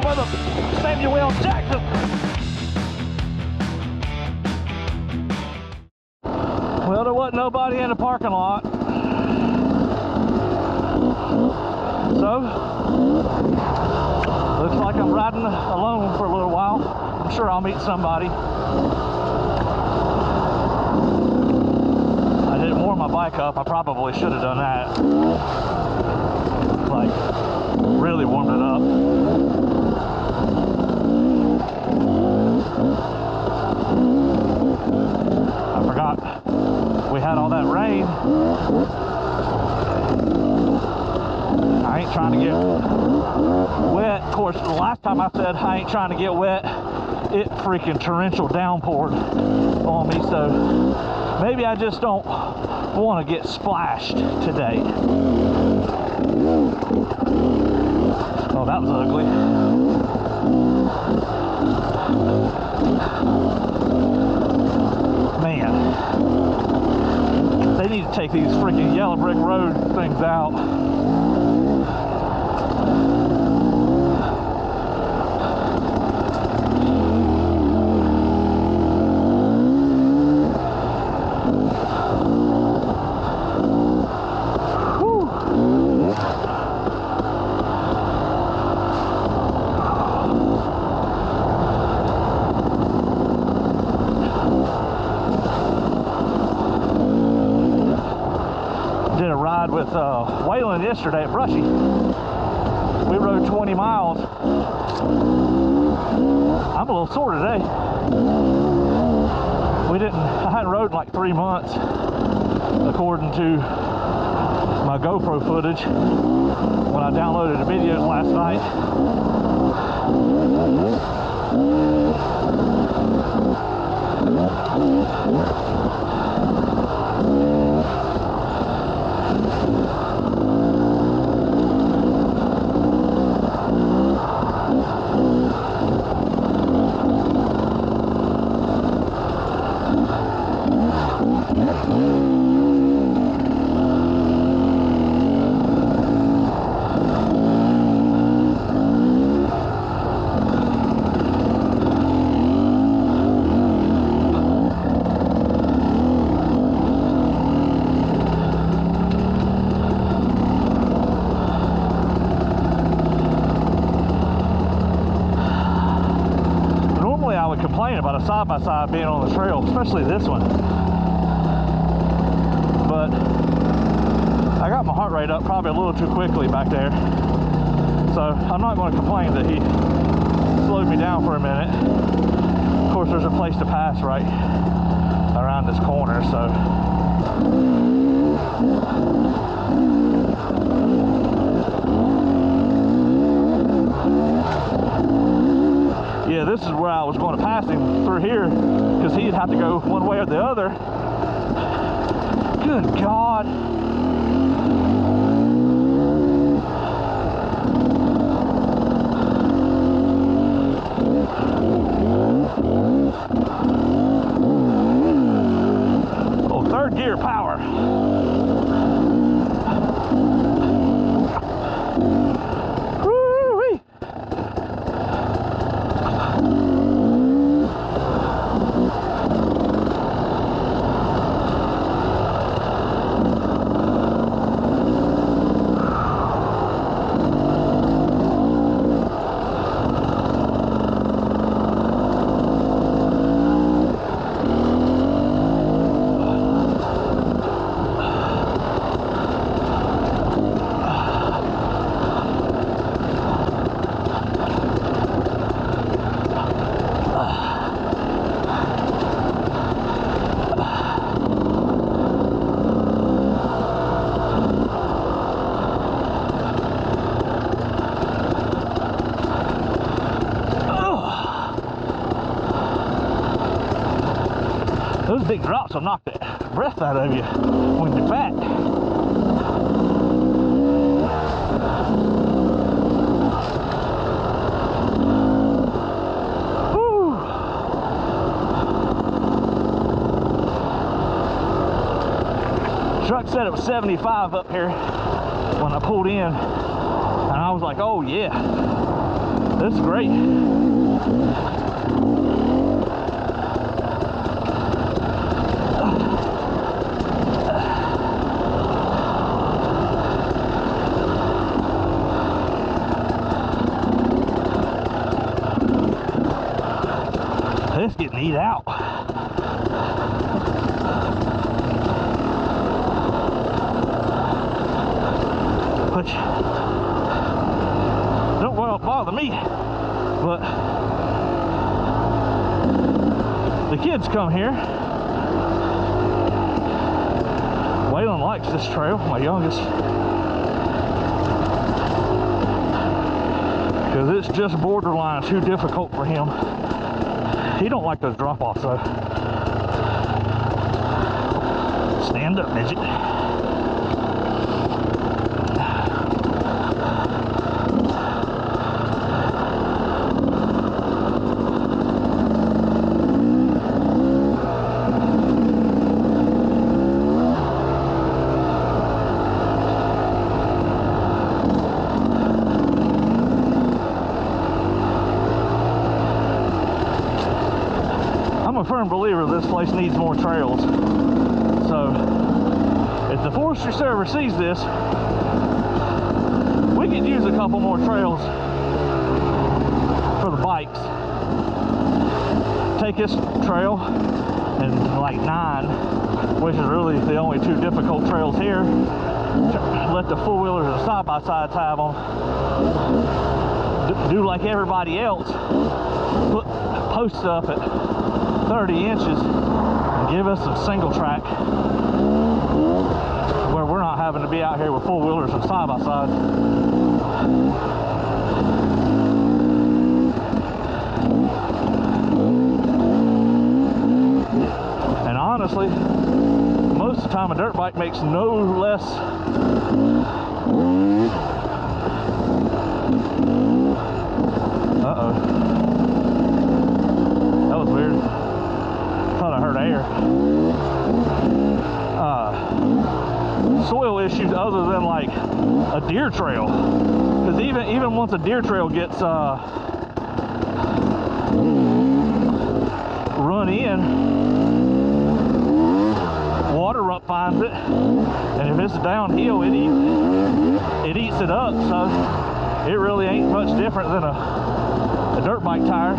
for the Samuel Jackson. Well, there wasn't nobody in the parking lot. So, looks like I'm riding alone for a little while. I'm sure I'll meet somebody. I didn't warm my bike up. I probably should have done that. Like, really warmed it up. I forgot we had all that rain. I ain't trying to get wet. Of course, the last time I said I ain't trying to get wet, it freaking torrential downpoured on me. So maybe I just don't want to get splashed today. Oh, that was ugly. Man, they need to take these freaking yellow brick road things out. Did a ride with Waylon yesterday at Brushy. We rode 20 miles. I'm a little sore today. I hadn't rode in like 3 months, according to my GoPro footage when I downloaded the videos last night. Complain about a side-by-side being on the trail, especially this one, but I got my heart rate up probably a little too quickly back there, so I'm not going to complain that he slowed me down for a minute. Of course, there's a place to pass right around this corner, so yeah, this is where I was going to pass him through here, because he'd have to go one way or the other. Good God. Oh, third gear power. Those big drops will knock the breath out of you when you're fat. Woo. Truck said it was 75 up here when I pulled in, and I was like, oh yeah. This is great. This getting eat out. Which don't bother me, but the kids come here. Waylon likes this trail, my youngest, because it's just borderline too difficult for him. He don't like those drop-offs though. Stand up, midget. I'm a firm believer this place needs more trails. So if the Forestry Service sees this, we could use a couple more trails for the bikes. Take this trail and like 9, which is really the only 2 difficult trails here. Let the four-wheelers and side-by-sides have them. Do like everybody else. Put posts up at 30 inches and give us some single track where we're not having to be out here with four-wheelers and side-by-sides. And honestly, most of the time a dirt bike makes no less that was weird. Thought I heard air. Soil issues other than like a deer trail, because even once a deer trail gets run in, water up finds it, and if it's downhill, it eats it up. So it really ain't much different than a dirt bike tire.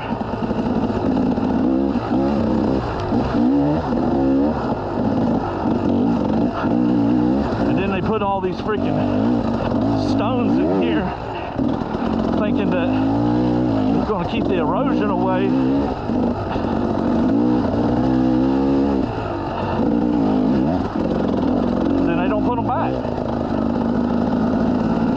And then they put all these freaking stones in here, thinking that it's going to keep the erosion away. Then they don't put them back.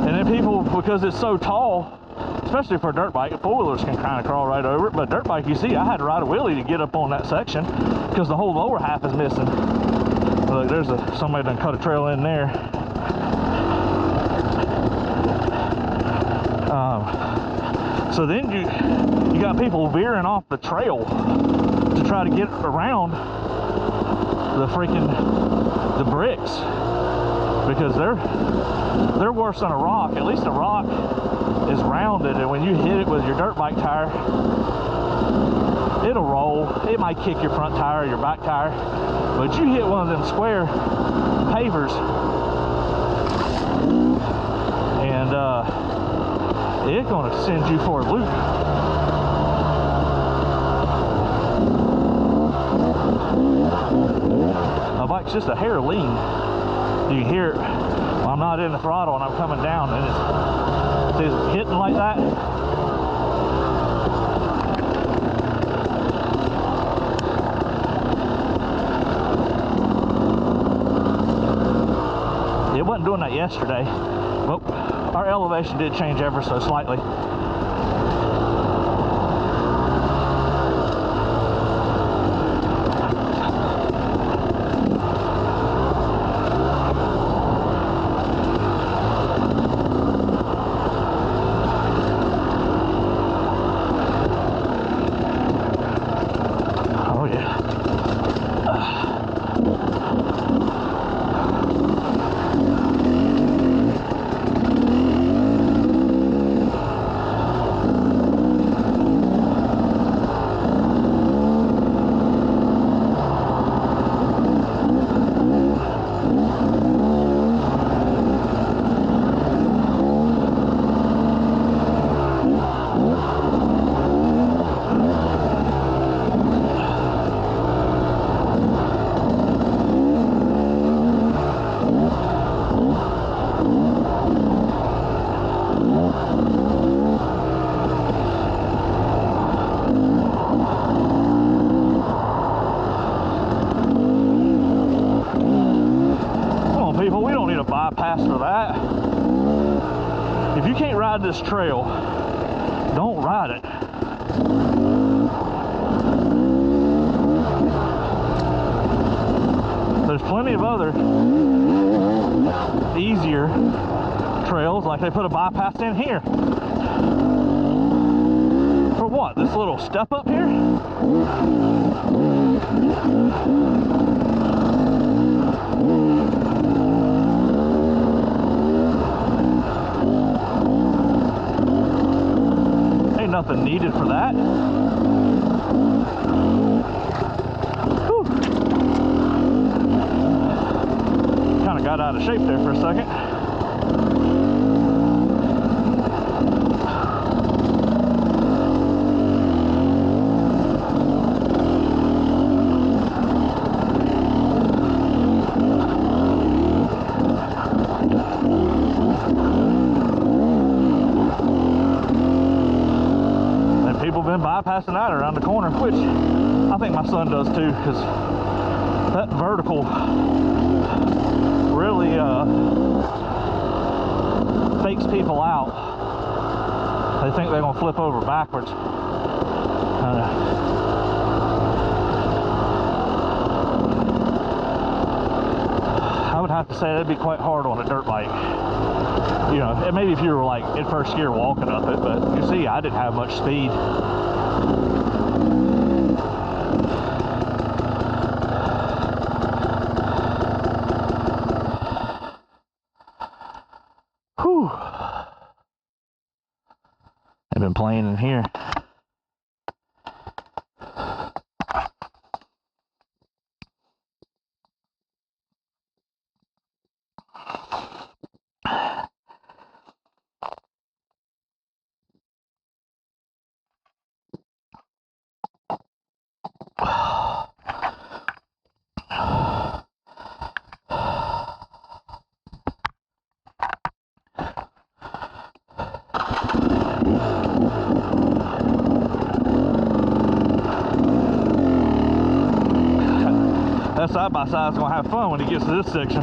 And then people, because it's so tall, especially for a dirt bike, four-wheelers can kind of crawl right over it, but dirt bike, you see, I had to ride a wheelie to get up on that section because the whole lower half is missing. Look, there's somebody done cut a trail in there. So then you got people veering off the trail to try to get around the bricks, because they're worse than a rock. At least a rock is rounded, and when you hit it with your dirt bike tire, it'll roll. It might kick your front tire or your back tire, but you hit one of them square pavers, and it's gonna send you for a loop. My bike's just a hair lean. You can hear it when I'm not in the throttle and I'm coming down, and it's hitting like that. It wasn't doing that yesterday, but our elevation did change ever so slightly. bypass for that. If you can't ride this trail, don't ride it. There's plenty of other easier trails, like they put a bypass in here. For what? This little step up here? Ain't nothing needed for that. Whew. Kind of got out of shape there for a second. Been bypassing that around the corner, which I think my son does too, because that vertical really fakes people out. They think they're gonna flip over backwards. I would have to say that'd be quite hard on a dirt bike. You know, and maybe if you were like in first gear walking up it, but you see, I didn't have much speed. Whew. I've been playing in here. That side-by-side's gonna have fun when he gets to this section.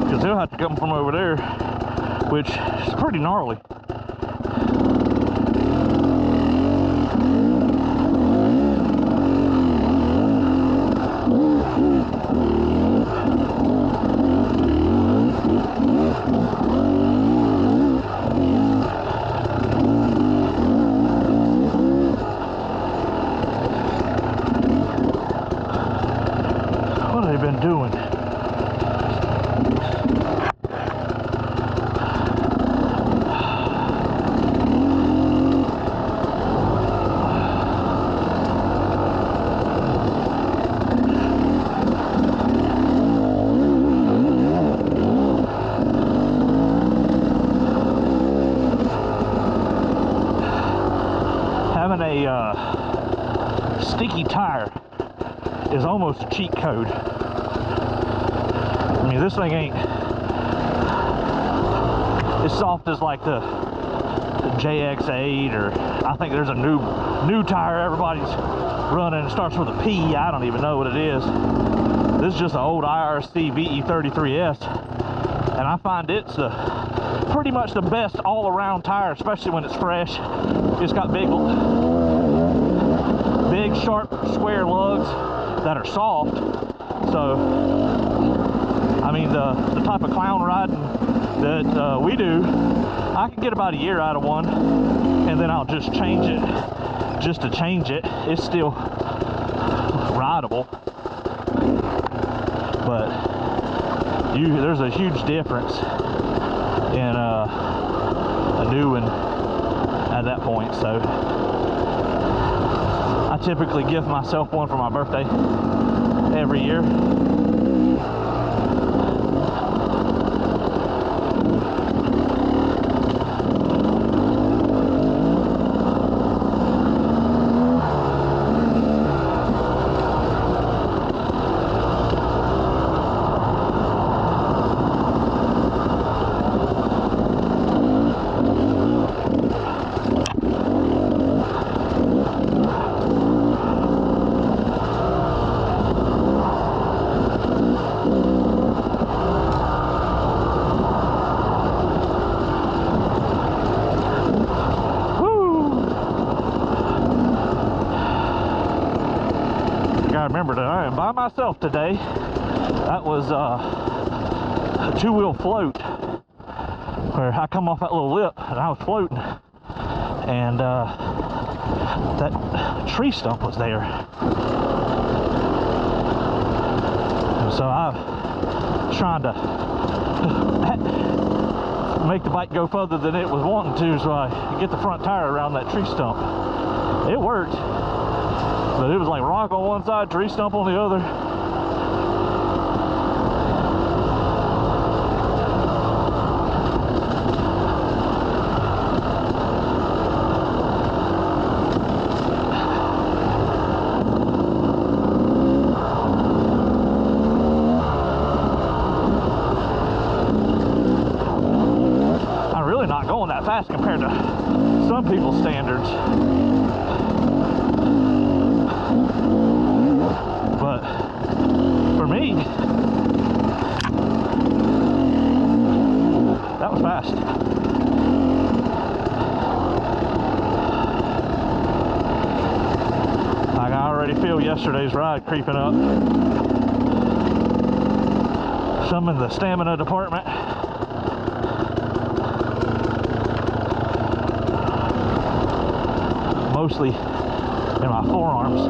Because he'll have to come from over there, which is pretty gnarly. Doing. Having a sticky tire is almost a cheat code. I mean, this thing ain't as soft as like the JX8, or I think there's a new tire everybody's running. It starts with a P. I don't even know what it is. This is just an old IRC VE33S, and I find it's pretty much the best all-around tire, especially when it's fresh. It's got big sharp square lugs that are soft. So I mean, the type of clown riding that we do, I can get about a year out of one, and then I'll just change it, just to change it. It's still rideable, but there's a huge difference in a new one at that point. So I typically gift myself one for my birthday every year. gotta remember that I am by myself today. That was a two-wheel float where I come off that little lip and I was floating, and that tree stump was there. And so I was trying to make the bike go further than it was wanting to, so I could get the front tire around that tree stump. It worked, but it was like rock on one side, tree stump on the other. Going that fast compared to some people's standards, but for me, that was fast. Like, I already feel yesterday's ride creeping up. Some in the stamina department. Mostly in my forearms.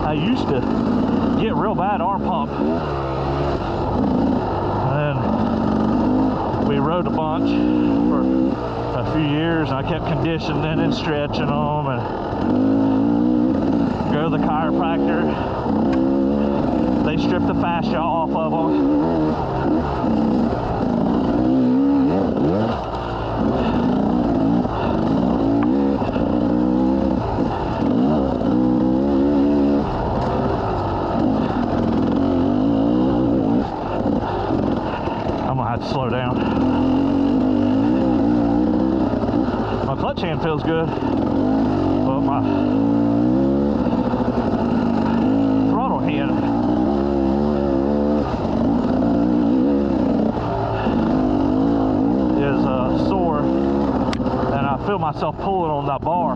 I used to get real bad arm pump, and then we rode a bunch for a few years, and I kept conditioning and stretching them, and go to the chiropractor. They stripped the fascia off of them. To slow down. My clutch hand feels good, but my throttle hand is sore, and I feel myself pulling on that bar.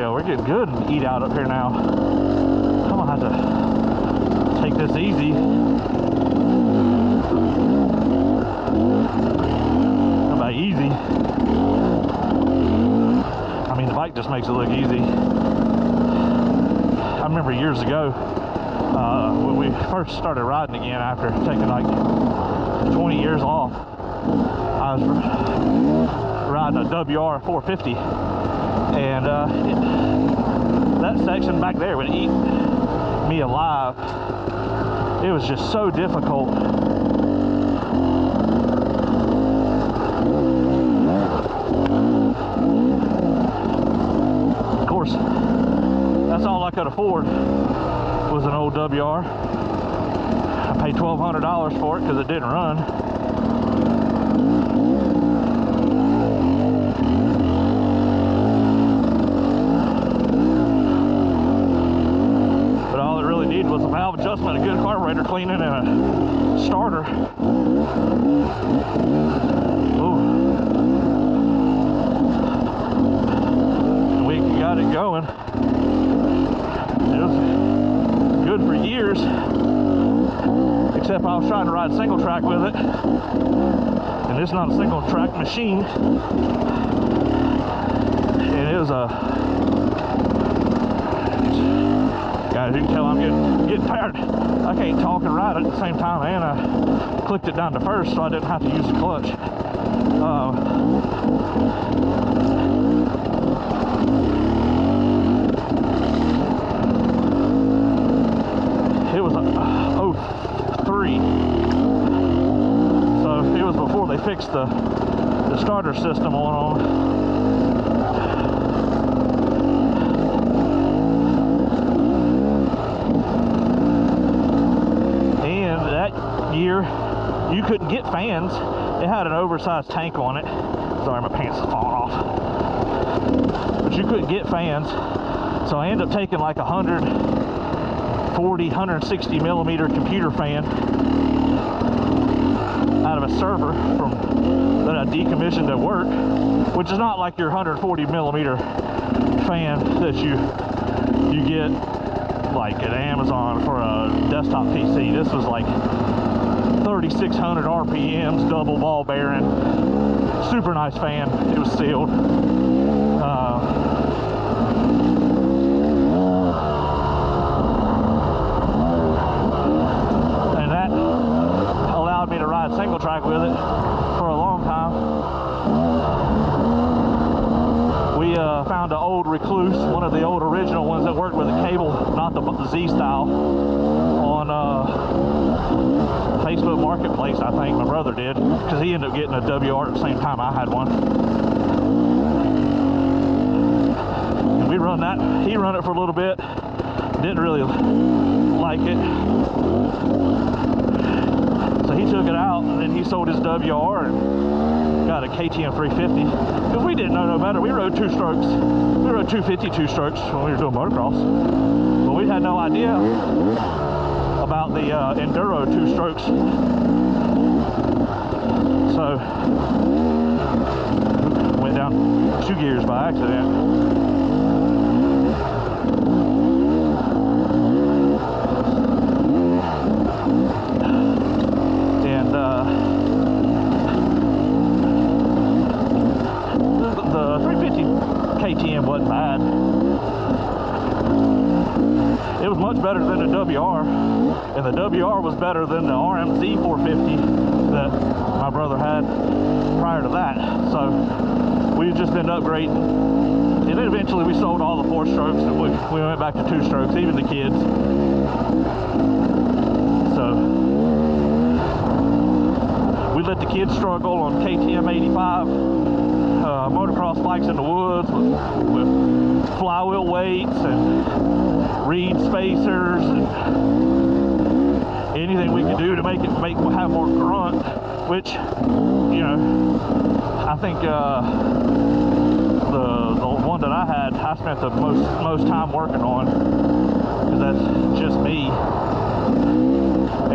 We're getting good and eat out up here now. I'm gonna have to take this easy. How about easy? I mean, the bike just makes it look easy. I remember years ago when we first started riding again after taking like 20 years off. I was riding a WR 450. And that section back there would eat me alive. It was just so difficult. Of course, that's all I could afford was an old WR. I paid $1,200 for it because it didn't run. Was a valve adjustment, a good carburetor cleaning, and a starter. Ooh. And we got it going. It was good for years, except I was trying to ride single track with it, and it's not a single track machine, and it was a guys, you can tell I'm getting tired. I can't talk and ride at the same time, and I clicked it down to first so I didn't have to use the clutch. It was a 03, so it was before they fixed the starter system on them. year, you couldn't get fans It had an oversized tank on it. Sorry, my pants are falling off. But you couldn't get fans. So I ended up taking like 140, 160 millimeter computer fan out of a server that I decommissioned at work, which is not like your 140 millimeter fan that you get like at Amazon for a desktop PC. This was like 3,600 RPMs, double ball bearing, super nice fan. It was sealed. And that allowed me to ride single track with it for a long time. We found an old Recluse, one of the old original ones that worked with a cable, not the Z style, on Facebook Marketplace, I think. My brother did, because he ended up getting a WR at the same time I had one. And we run that. He run it for a little bit. Didn't really like it. So he took it out, and then he sold his WR and got a KTM 350. Because we didn't know no better. We rode two strokes. We rode 250 two strokes when we were doing motocross. But we had no idea about the enduro two strokes. So went down 2 gears by accident. And the 350 KTM wasn't bad. It was much better than the WR, and the WR was better than the RMZ 450 that my brother had prior to that. So we just been upgrading, and then eventually we sold all the 4 strokes and we went back to 2 strokes, even the kids. So we let the kids struggle on KTM 85 motocross bikes in the woods with flywheel weights and reed spacers and anything we could do to make have more grunt, which, you know, I think the one that I had, I spent the most time working on, because that's just me.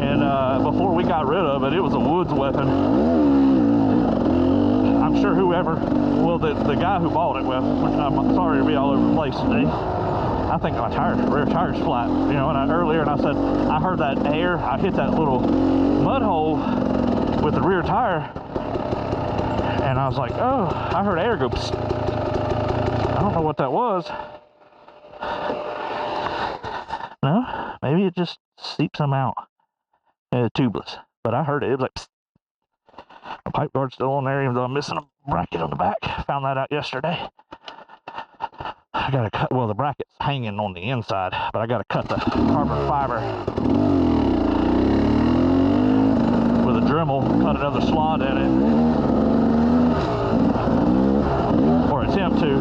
And before we got rid of it, it was a woods weapon. I'm sure whoever, well, the guy who bought it, well, I'm sorry to be all over the place today. I think my rear tire's flat. You know, and earlier I said, I heard that air, I hit that little mud hole with the rear tire, and I was like, oh, I heard air go psst. I don't know what that was. No, maybe it just seeps them out. Tubeless. But I heard it. It was like, psst. The pipe guard's still on there, even though I'm missing a bracket on the back. Found that out yesterday. I gotta cut, well, the bracket's hanging on the inside, but I gotta cut the carbon fiber with a Dremel, cut another slot in it, or attempt to.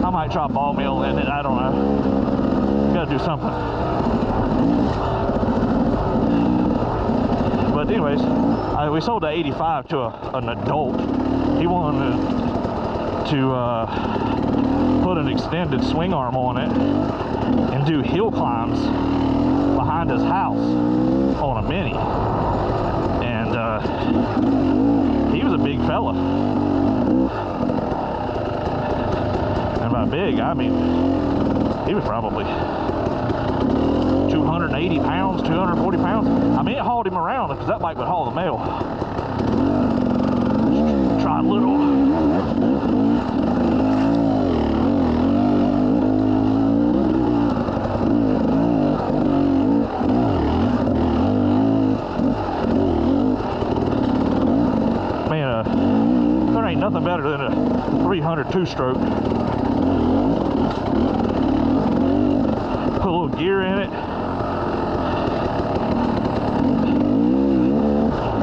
I might try ball mill in it, I don't know. Gotta do something. But anyways, we sold the 85 to an adult. He wanted to put an extended swing arm on it and do hill climbs behind his house on a Mini. And he was a big fella. And by big, I mean, he was probably 280 pounds, 240 pounds. I mean, it hauled him around, because that bike would haul the mail. Try a little. Man, there ain't nothing better than a 300 two-stroke. Put a little gear in it.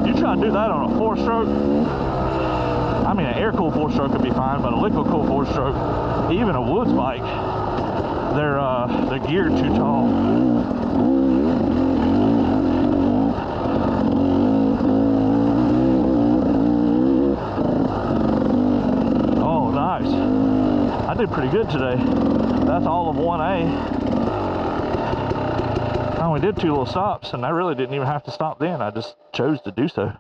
You try to do that on a 4-stroke. I mean, an air-cooled 4-stroke would be fine, but a liquid-cooled 4-stroke, even a woods bike, they're geared too tall. did pretty good today. That's all of 1A. I only did 2 little stops, and I really didn't even have to stop then. I just chose to do so.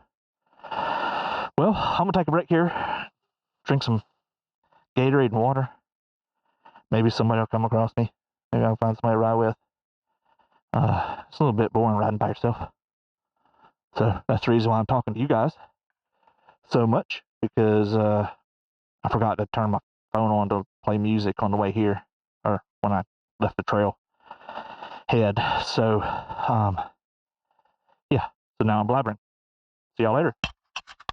Well, I'm gonna take a break here, drink some Gatorade and water. Maybe somebody will come across me. Maybe I'll find somebody to ride with. It's a little bit boring riding by yourself. So that's the reason why I'm talking to you guys so much, because I forgot to turn my phone on to play music on the way here, or when I left the trail head. So, yeah. So now I'm blabbering. See y'all later.